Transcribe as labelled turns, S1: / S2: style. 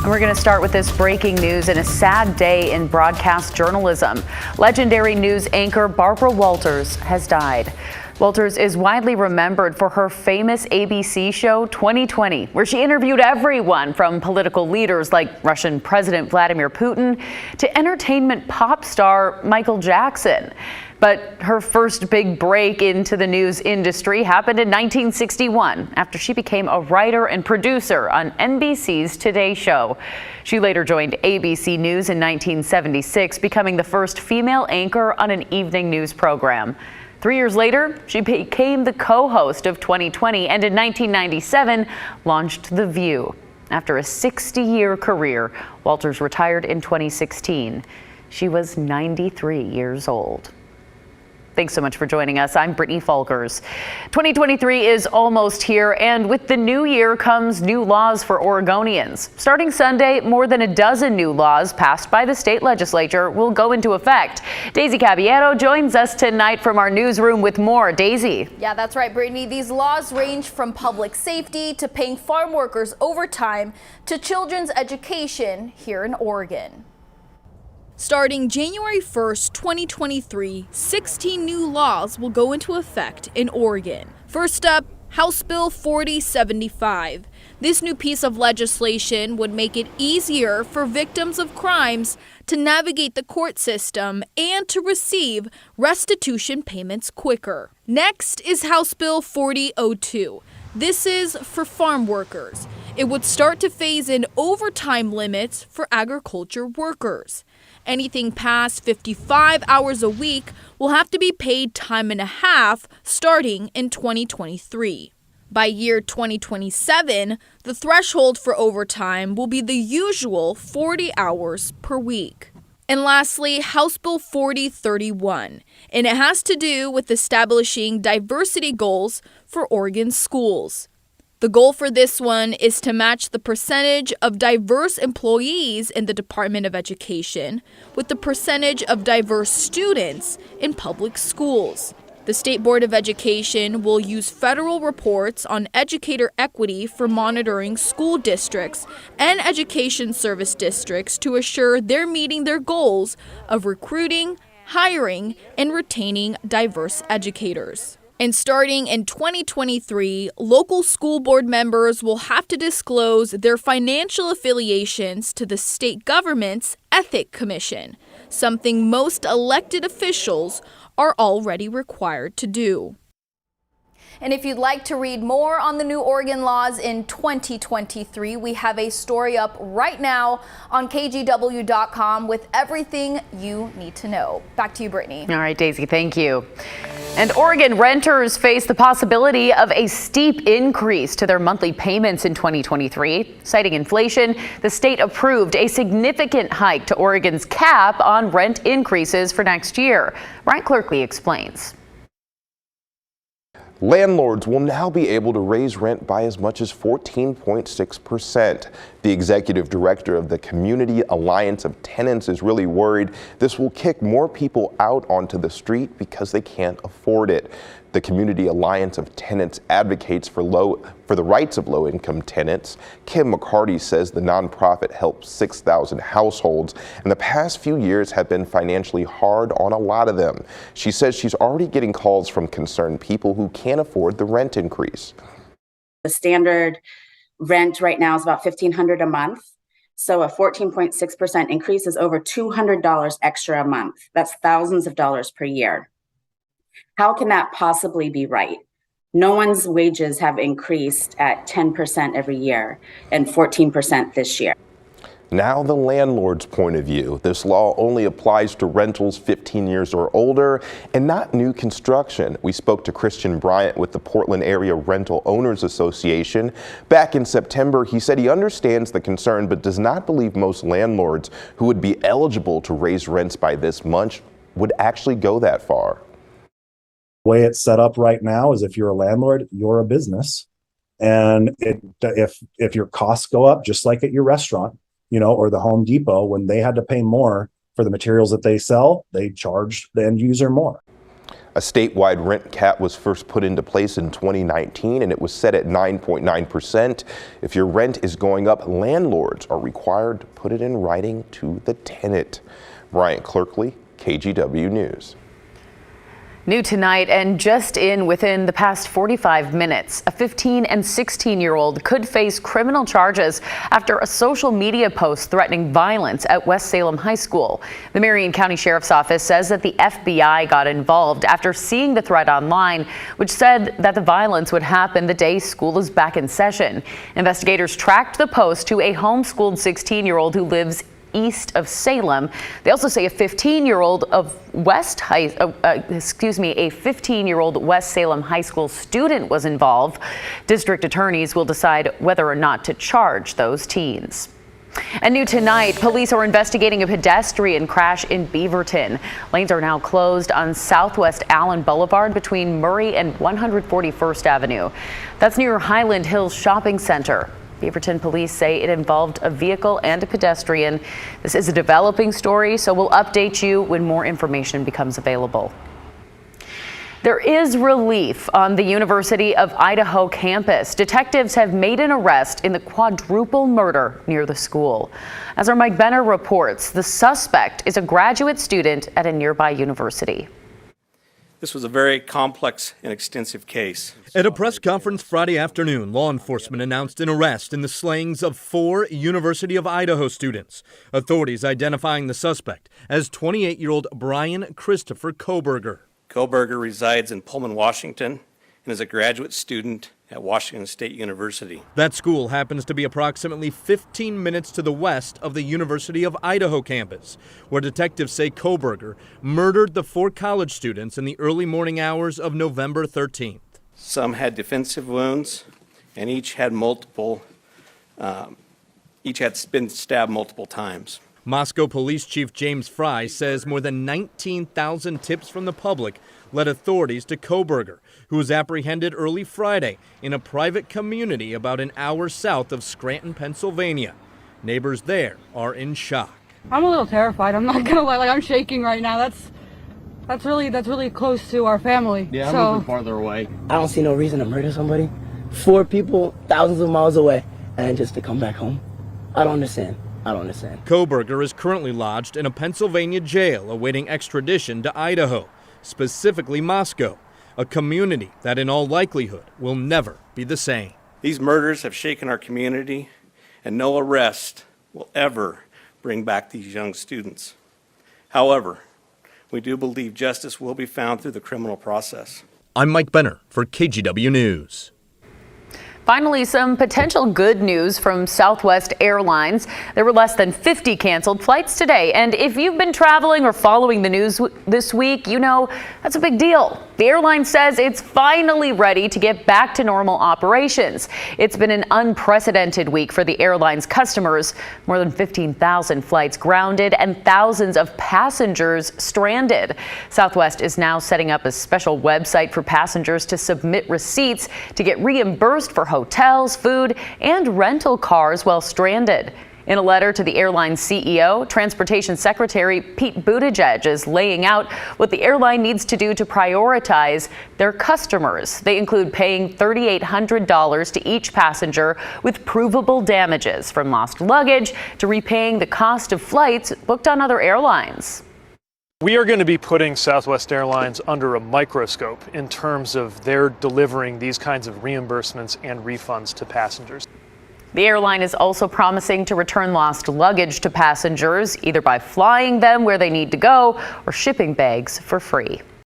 S1: We're going to start with this breaking news and a sad day in broadcast journalism. Legendary news anchor Barbara Walters has died. Walters is widely remembered for her famous ABC show 2020, where she interviewed everyone from political leaders like Russian President Vladimir Putin to entertainment pop star Michael Jackson. But her first big break into the news industry happened in 1961 after she became a writer and producer on NBC's Today Show. She later joined ABC News in 1976, becoming the first female anchor on an evening news program. 3 years later, she became the co-host of 2020 and in 1997 launched The View. After a 60-year career, Walters retired in 2016. She was 93 years old. Thanks so much for joining us. I'm Brittany Falkers. 2023 is almost here, and with the new year comes new laws for Oregonians. Starting Sunday, more than a dozen new laws passed by the state legislature will go into effect. Daisy Caballero joins us tonight from our newsroom with more. Daisy.
S2: Yeah, that's right, Brittany. These laws range from public safety to paying farm workers overtime to children's education here in Oregon. Starting January 1st, 2023, 16 new laws will go into effect in Oregon. First up, House Bill 4075. This new piece of legislation would make it easier for victims of crimes to navigate the court system and to receive restitution payments quicker. Next is House Bill 4002. This is for farm workers. It would start to phase in overtime limits for agriculture workers. Anything past 55 hours a week will have to be paid time and a half starting in 2023. By year 2027, the threshold for overtime will be the usual 40 hours per week. And lastly, House Bill 4031, and it has to do with establishing diversity goals for Oregon schools. The goal for this one is to match the percentage of diverse employees in the Department of Education with the percentage of diverse students in public schools. The State Board of Education will use federal reports on educator equity for monitoring school districts and education service districts to assure they're meeting their goals of recruiting, hiring, and retaining diverse educators. And starting in 2023, local school board members will have to disclose their financial affiliations to the state government's Ethics Commission, something most elected officials are already required to do. And if you'd like to read more on the new Oregon laws in 2023, we have a story up right now on KGW.com with everything you need to know. Back to you, Brittany.
S1: All right, Daisy, thank you. And Oregon renters face the possibility of a steep increase to their monthly payments in 2023. Citing inflation, the state approved a significant hike to Oregon's cap on rent increases for next year. Ryan Clerkley explains.
S3: Landlords will now be able to raise rent by as much as 14.6%. The executive director of the Community Alliance of Tenants is really worried this will kick more people out onto the street because they can't afford it. The Community Alliance of Tenants advocates for the rights of low-income tenants. Kim McCarty says the nonprofit helps 6,000 households, and the past few years have been financially hard on a lot of them. She says she's already getting calls from concerned people who can't afford the rent increase.
S4: The standard rent right now is about $1,500 a month. So a 14.6% increase is over $200 extra a month. That's thousands of dollars per year. How can that possibly be right? No one's wages have increased at 10% every year and 14% this year.
S3: Now the landlord's point of view. This law only applies to rentals 15 years or older and not new construction. We spoke to Christian Bryant with the Portland Area Rental Owners Association. Back in September, he said he understands the concern but does not believe most landlords who would be eligible to raise rents by this much would actually go that far.
S5: The way it's set up right now is if you're a landlord, you're a business. And if your costs go up, just like at your restaurant, or the Home Depot, when they had to pay more for the materials that they sell, they charged the end user more.
S3: A statewide rent cap was first put into place in 2019, and it was set at 9.9%. If your rent is going up, landlords are required to put it in writing to the tenant. Bryant Clerkley, KGW News.
S1: New tonight and just within the past 45 minutes, a 15 and 16-year-old could face criminal charges after a social media post threatening violence at West Salem High School. The Marion County Sheriff's Office says that the FBI got involved after seeing the threat online, which said that the violence would happen the day school is back in session. Investigators tracked the post to a homeschooled 16-year-old who lives east of Salem. They also say a 15-year-old West Salem High School student was involved. District attorneys will decide whether or not to charge those teens. And new tonight, police are investigating a pedestrian crash in Beaverton. Lanes are now closed on Southwest Allen Boulevard between Murray and 141st Avenue. That's near Highland Hills Shopping Center. Beaverton police say it involved a vehicle and a pedestrian. This is a developing story, so we'll update you when more information becomes available. There is relief on the University of Idaho campus. Detectives have made an arrest in the quadruple murder near the school. As our Mike Benner reports, the suspect is a graduate student at a nearby university.
S6: This was a very complex and extensive case.
S7: At a press conference Friday afternoon, law enforcement announced an arrest in the slayings of 4 University of Idaho students. Authorities identifying the suspect as 28-year-old Brian Christopher Koberger.
S6: Koberger resides in Pullman, Washington, and is a graduate student at Washington State University.
S7: That school happens to be approximately 15 minutes to the west of the University of Idaho campus, where detectives say Koberger murdered the 4 college students in the early morning hours of November 13th.
S6: Some had defensive wounds, and each had been stabbed multiple times.
S7: Moscow Police Chief James Fry says more than 19,000 tips from the public led authorities to Koberger, who was apprehended early Friday in a private community about an hour south of Scranton, Pennsylvania. Neighbors there are in shock.
S8: I'm a little terrified. I'm not gonna lie. Like, I'm shaking right now. That's really close to our family.
S9: Yeah, I'm moving farther away. I don't see no reason to murder somebody. 4 people, thousands of miles away, and just to come back home. I don't understand.
S7: Koberger is currently lodged in a Pennsylvania jail awaiting extradition to Idaho, specifically Moscow, a community that in all likelihood will never be the same.
S6: These murders have shaken our community, and no arrest will ever bring back these young students. However, we do believe justice will be found through the criminal process.
S7: I'm Mike Benner for KGW News.
S1: Finally, some potential good news from Southwest Airlines. There were less than 50 canceled flights today. And if you've been traveling or following the news this week, you know that's a big deal. The airline says it's finally ready to get back to normal operations. It's been an unprecedented week for the airline's customers. More than 15,000 flights grounded and thousands of passengers stranded. Southwest is now setting up a special website for passengers to submit receipts to get reimbursed for hotels, food, and rental cars while stranded. In a letter to the airline's CEO, Transportation Secretary Pete Buttigieg is laying out what the airline needs to do to prioritize their customers. They include paying $3,800 to each passenger with provable damages, from lost luggage to repaying the cost of flights booked on other airlines.
S10: We are going to be putting Southwest Airlines under a microscope in terms of their delivering these kinds of reimbursements and refunds to passengers.
S1: The airline is also promising to return lost luggage to passengers, either by flying them where they need to go or shipping bags for free.